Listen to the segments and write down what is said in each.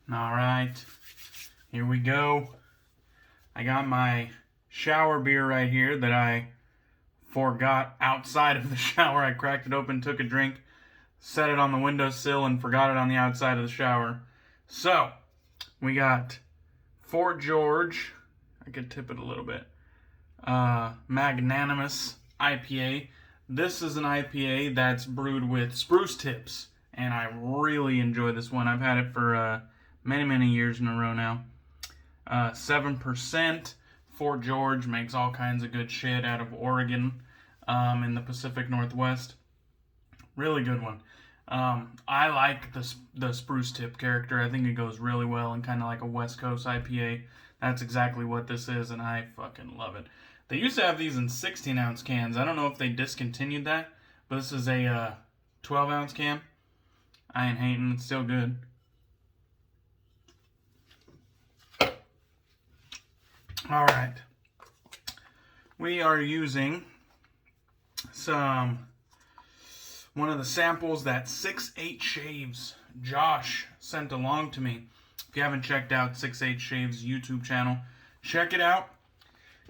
Alright, here we go. I got my shower beer right here that I forgot outside of the shower. I cracked it open, took a drink, set it on the windowsill, and forgot it on the outside of the shower. So, we got Fort George, I could tip it a little bit, Magnanimous IPA. This is an IPA that's brewed with spruce tips, and I really enjoy this one. I've had it for many years in a row now. 7%. Fort George makes all kinds of good shit out of Oregon in the Pacific Northwest. Really good one. I like the spruce tip character. I think it goes really well in kind of like a West Coast IPA. That's exactly what this is, and I fucking love it. They used to have these in 16-ounce cans. I don't know if they discontinued that, but this is a 12-ounce can. I ain't hating. It's still good. Alright, we are using one of the samples that 6-8 Shaves Josh sent along to me. If you haven't checked out 6-8 Shaves YouTube channel, check it out.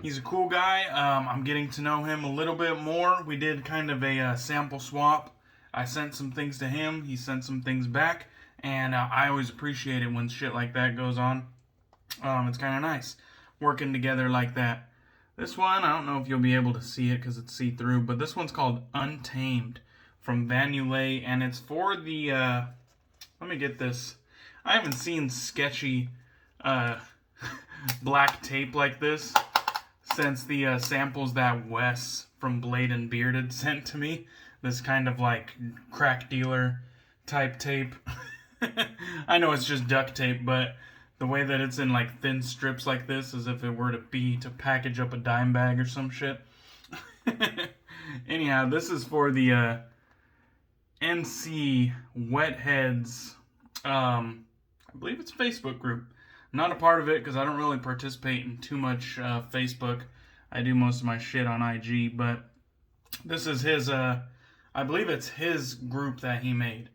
He's a cool guy. I'm getting to know him a little bit more. We did kind of a sample swap. I sent some things to him, he sent some things back, and I always appreciate it when shit like that goes on. It's kind of nice working together like that. This one, I don't know if you'll be able to see it because it's see-through, but this one's called Untamed from Yulay, and it's for the, let me get this. I haven't seen sketchy black tape like this since the samples that Wes from Blade and Bearded sent to me. This kind of like crack dealer type tape. I know it's just duct tape, but the way that it's in like thin strips like this, as if it were to package up a dime bag or some shit. Anyhow, this is for the NC Wetheads, I believe it's a Facebook group. I'm not a part of it because I don't really participate in too much Facebook. I do most of my shit on IG, but this is his, I believe it's his group that he made.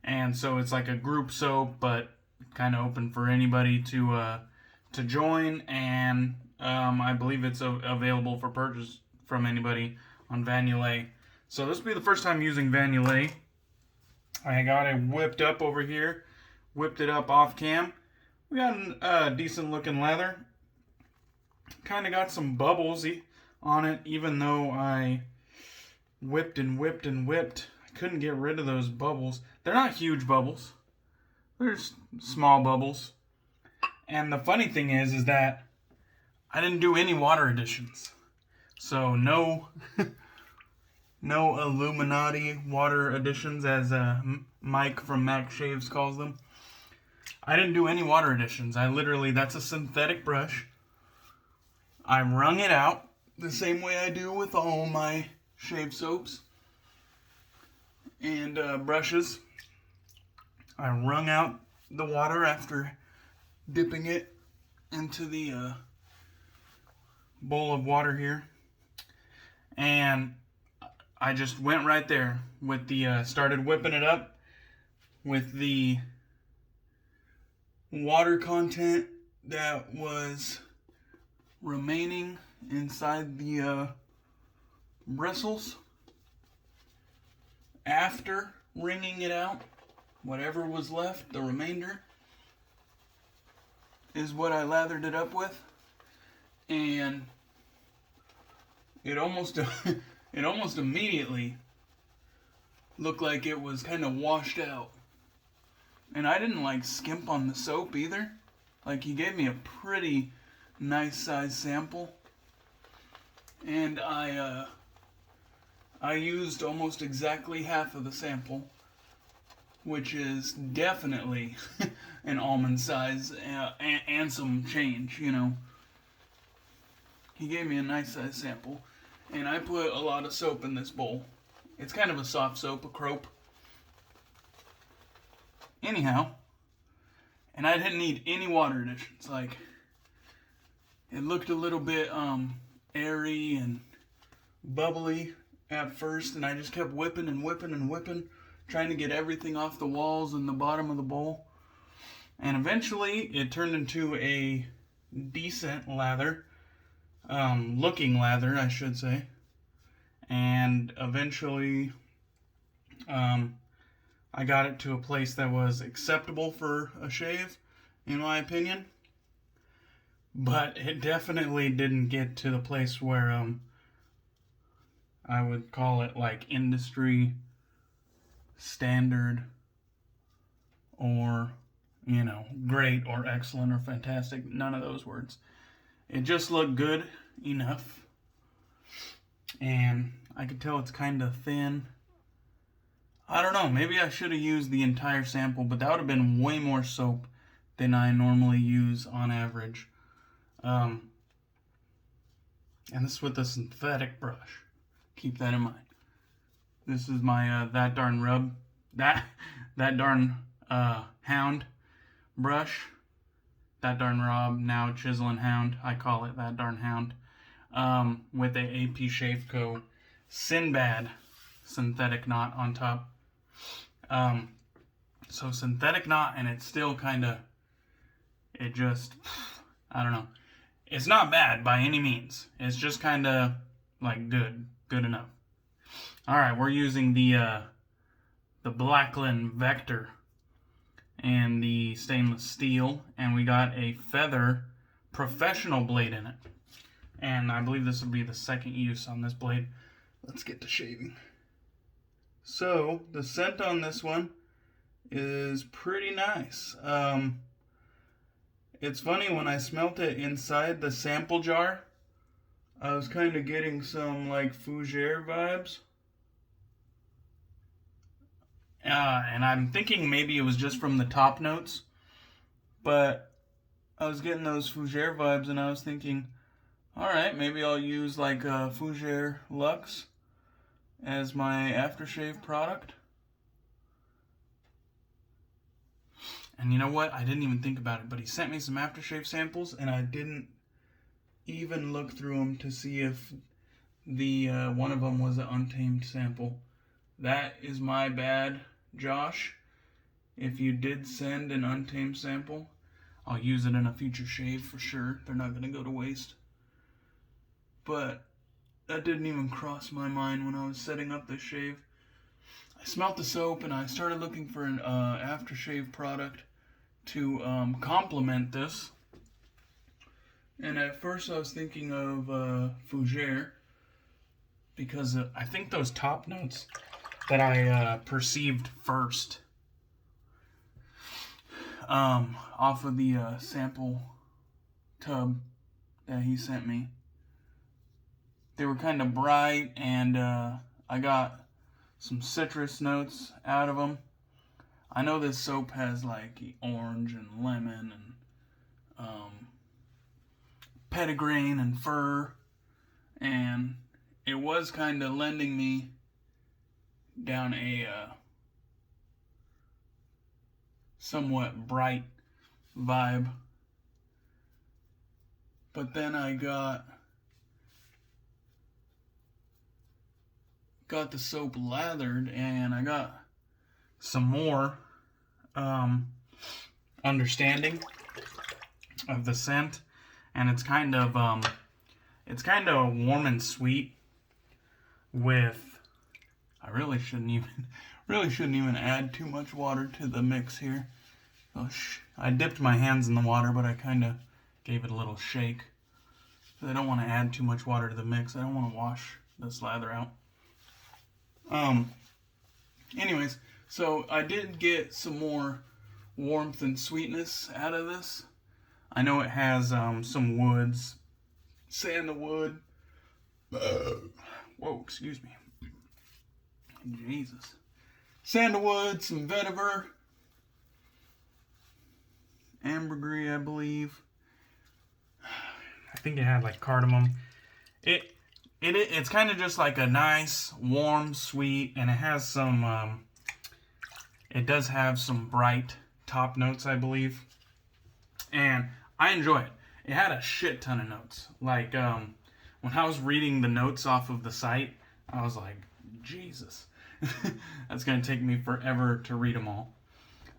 And so it's like a group soap, but kind of open for anybody to join, and I believe it's available for purchase from anybody on Yulay. So this will be the first time using Yulay. I got it whipped up over here, whipped it up off cam. We got a decent looking leather. Kind of got some bubbles on it, even though I whipped and whipped and whipped. I couldn't get rid of those bubbles. They're not huge bubbles. There's small bubbles. And the funny thing is that I didn't do any water additions. So no Illuminati water additions, as Mike from Mac Shaves calls them. I didn't do any water additions. That's a synthetic brush. I wrung it out the same way I do with all my shave soaps and brushes. I wrung out the water after dipping it into the bowl of water here. And I just went right there with the, started whipping it up with the water content that was remaining inside the bristles. After wringing it out, whatever was left, the remainder, is what I lathered it up with, and it almost immediately looked like it was kind of washed out. And I didn't like skimp on the soap either. Like, he gave me a pretty nice size sample, and I used almost exactly half of the sample, which is definitely an almond size and some change, you know. He gave me a nice size sample, and I put a lot of soap in this bowl. It's kind of a soft soap, a crope. Anyhow, and I didn't need any water additions. Like, it looked a little bit airy and bubbly at first, and I just kept whipping and whipping and whipping, trying to get everything off the walls and the bottom of the bowl. And eventually it turned into a decent lather, looking lather, I should say. And eventually, I got it to a place that was acceptable for a shave, in my opinion. But it definitely didn't get to the place where, I would call it like industry standard or, great or excellent or fantastic. None of those words. It just looked good enough. And I could tell it's kind of thin. I don't know, maybe I should have used the entire sample, but that would have been way more soap than I normally use on average. And this is with a synthetic brush. Keep that in mind. This is my that darn rub, that darn hound brush. That darn rub, now chisel&Hound. I call it that darn hound. With a AP Shave Co. SynBad synthetic knot on top. So synthetic knot, and it's still kind of, I don't know. It's not bad by any means. It's just kind of like good enough. All right, we're using the Blackland Vector and the stainless steel, and we got a feather professional blade in it. And I believe this will be the second use on this blade. Let's get to shaving. So, the scent on this one is pretty nice. It's funny, when I smelt it inside the sample jar, I was kind of getting some like fougere vibes. And I'm thinking maybe it was just from the top notes, but I was getting those fougere vibes, and I was thinking, alright, maybe I'll use like Fougere Luxe as my aftershave product. And you know what? I didn't even think about it, but he sent me some aftershave samples, and I didn't even look through them to see if the one of them was an Untamed sample. That is my bad, Josh. If you did send an Untamed sample, I'll use it in a future shave for sure. They're not going to go to waste. But that didn't even cross my mind when I was setting up this shave. I smelt the soap, and I started looking for an aftershave product to complement this. And at first I was thinking of Fougere, because I think those top notes that I perceived first off of the sample tub that he sent me, they were kind of bright, and I got some citrus notes out of them. I know this soap has like orange and lemon and petitgrain and fir, and it was kind of lending me down a somewhat bright vibe. But then I got the soap lathered, and I got some more understanding of the scent, and it's kind of warm and sweet. With, I really shouldn't even add too much water to the mix here. I dipped my hands in the water, but I kind of gave it a little shake. I don't want to add too much water to the mix. I don't want to wash this lather out. Anyways, so I did get some more warmth and sweetness out of this. I know it has some woods, sandalwood. Whoa, excuse me. Jesus. Sandalwood, some vetiver, ambergris, I believe. I think it had like cardamom. It's kind of just like a nice, warm, sweet, and it has some, it does have some bright top notes, I believe. And I enjoy it. It had a shit ton of notes. Like, when I was reading the notes off of the site, I was like, Jesus. That's going to take me forever to read them all.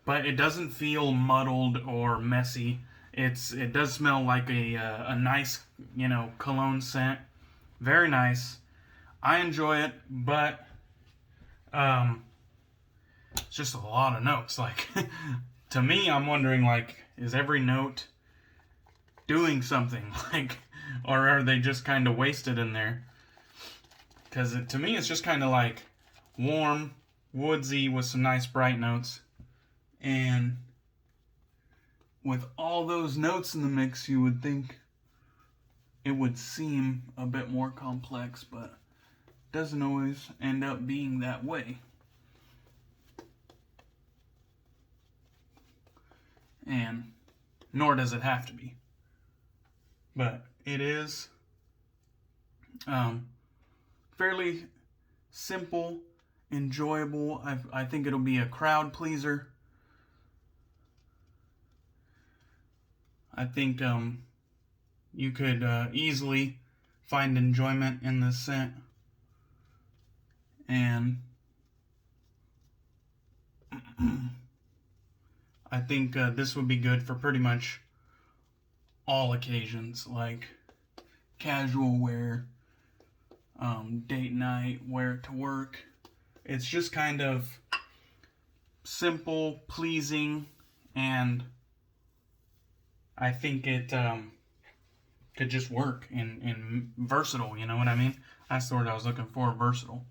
but it doesn't feel muddled or messy. It does smell like a nice, cologne scent. Very nice. I enjoy it, but it's just a lot of notes. Like, to me, I'm wondering, like, is every note doing something? Like, or are they just kind of wasted in there? Because to me, it's just kind of like warm, woodsy with some nice bright notes. And with all those notes in the mix, you would think it would seem a bit more complex, but it doesn't always end up being that way. And nor does it have to be. But it is fairly simple, enjoyable. I think it'll be a crowd pleaser. I think you could easily find enjoyment in this scent. And I think this would be good for pretty much all occasions, like casual wear, date night, wear it to work. It's just kind of simple, pleasing, and I think it could just work and versatile, you know what I mean? That's the word I was looking for, versatile.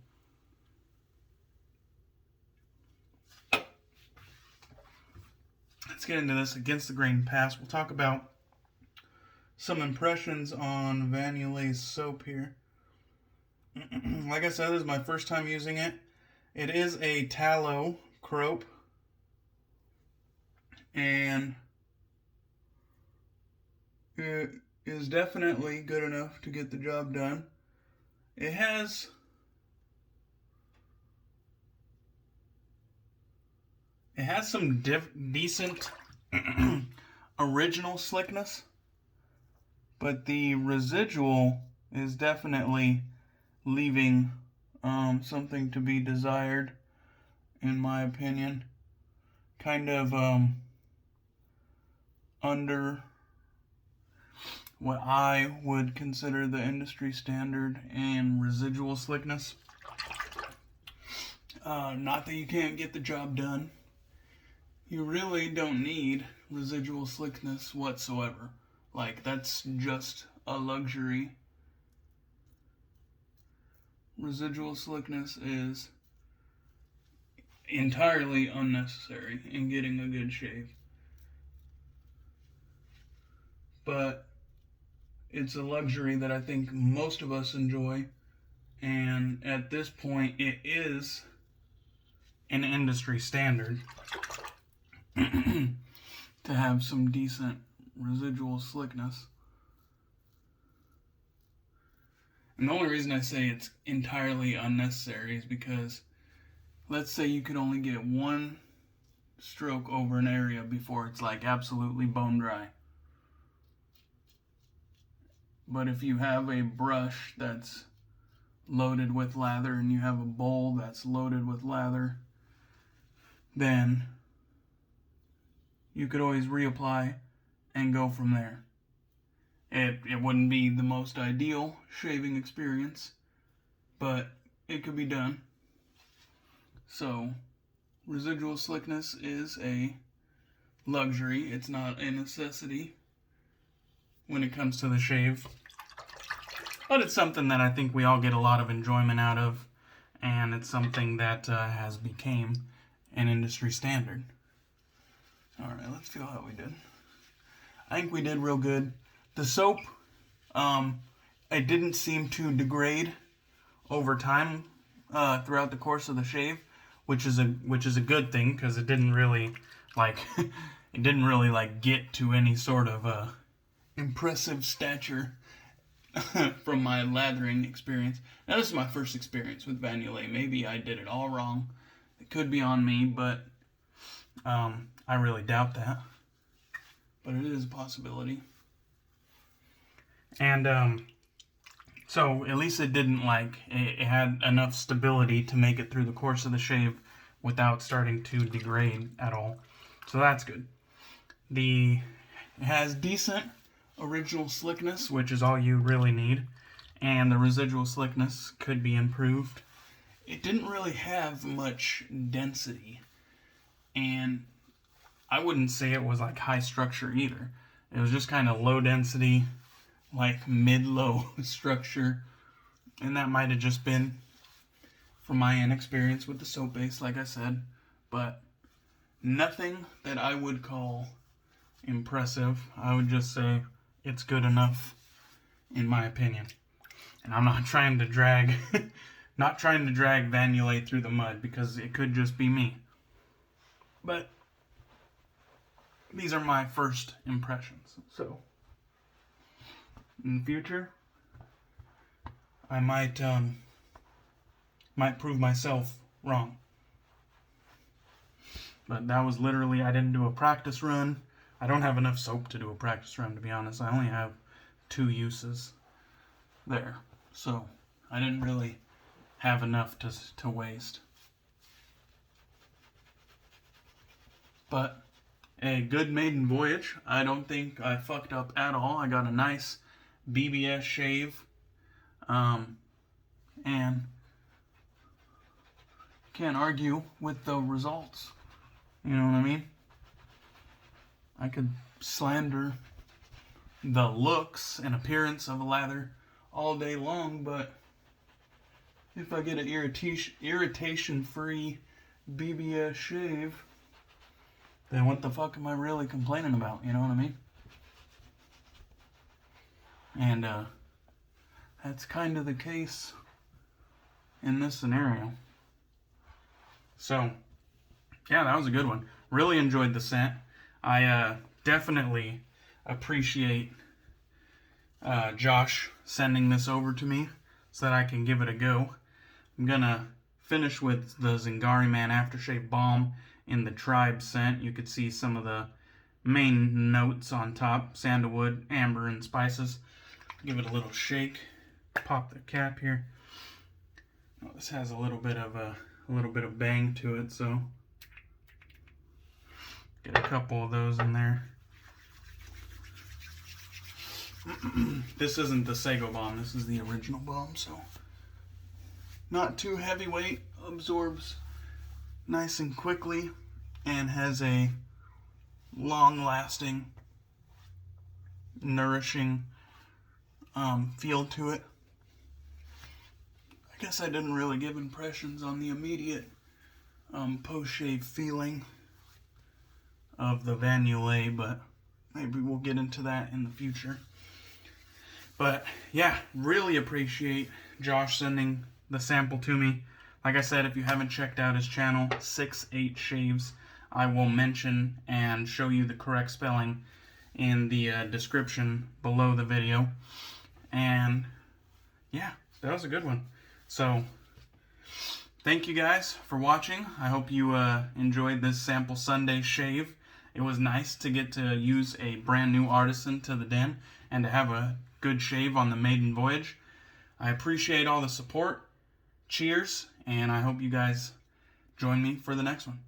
Let's get into this against the grain pass. We'll talk about some impressions on Van Yulay's soap here. Like I said, this is my first time using it. It is a tallow crope, and it is definitely good enough to get the job done. It has some decent original slickness, but the residual is definitely leaving something to be desired, in my opinion. Kind of under what I would consider the industry standard and residual slickness. Not that you can't get the job done. You really don't need residual slickness whatsoever. Like, that's just a luxury. Residual slickness is entirely unnecessary in getting a good shave. But it's a luxury that I think most of us enjoy, and at this point it is an industry standard to have some decent residual slickness. And the only reason I say it's entirely unnecessary is because let's say you could only get one stroke over an area before it's like absolutely bone dry. But if you have a brush that's loaded with lather and you have a bowl that's loaded with lather, then you could always reapply and go from there. It wouldn't be the most ideal shaving experience, but it could be done. So, residual slickness is a luxury. It's not a necessity when it comes to the shave. But it's something that I think we all get a lot of enjoyment out of, and it's something that has become an industry standard. Alright, let's feel how we did. I think we did real good. The soap, it didn't seem to degrade over time throughout the course of the shave, which is a good thing, because it didn't really get to any sort of impressive stature from my lathering experience. Now, this is my first experience with Van Yulay. Maybe I did it all wrong. It could be on me, but I really doubt that. But it is a possibility. And so at least it didn't it had enough stability to make it through the course of the shave without starting to degrade at all. So that's good. It has decent original slickness, which is all you really need. And the residual slickness could be improved. It didn't really have much density. And I wouldn't say it was like high structure either. It was just kind of low density, like mid-low structure. And that might have just been from my inexperience with the soap base, like I said. But nothing that I would call impressive. I would just say it's good enough, in my opinion. And I'm not trying to drag, Van Yulay through the mud, because it could just be me. But these are my first impressions. So in the future, I might prove myself wrong. But that was literally, I didn't do a practice run. I don't have enough soap to do a practice run, to be honest. I only have 2 uses there. So I didn't really have enough to waste. But a good maiden voyage. I don't think I fucked up at all. I got a nice BBS shave. And can't argue with the results. You know what I mean? I could slander the looks and appearance of a lather all day long, but if I get an irritation-free BBS shave, then what the fuck am I really complaining about? You know what I mean? And that's kind of the case in this scenario. So, yeah, that was a good one. Really enjoyed the scent. I definitely appreciate Josh sending this over to me so that I can give it a go. I'm gonna finish with the Zingari Man Aftershave Balm in the Tribe scent. You could see some of the main notes on top: sandalwood, amber, and spices. Give it a little shake. Pop the cap here. Oh, this has a little bit of bang to it, so get a couple of those in there. This isn't the Sago Balm, this is the original Balm, so not too heavyweight, absorbs nice and quickly, and has a long-lasting, nourishing feel to it. I guess I didn't really give impressions on the immediate post-shave feeling of the Van Yulay, but maybe we'll get into that in the future. But yeah, really appreciate Josh sending the sample to me. Like I said, if you haven't checked out his channel, 6-8 Shaves, I will mention and show you the correct spelling in the description below the video. And yeah, that was a good one. So thank you guys for watching. I hope you enjoyed this sample Sunday shave. It was nice to get to use a brand new artisan to the den and to have a good shave on the maiden voyage. I appreciate all the support. Cheers, and I hope you guys join me for the next one.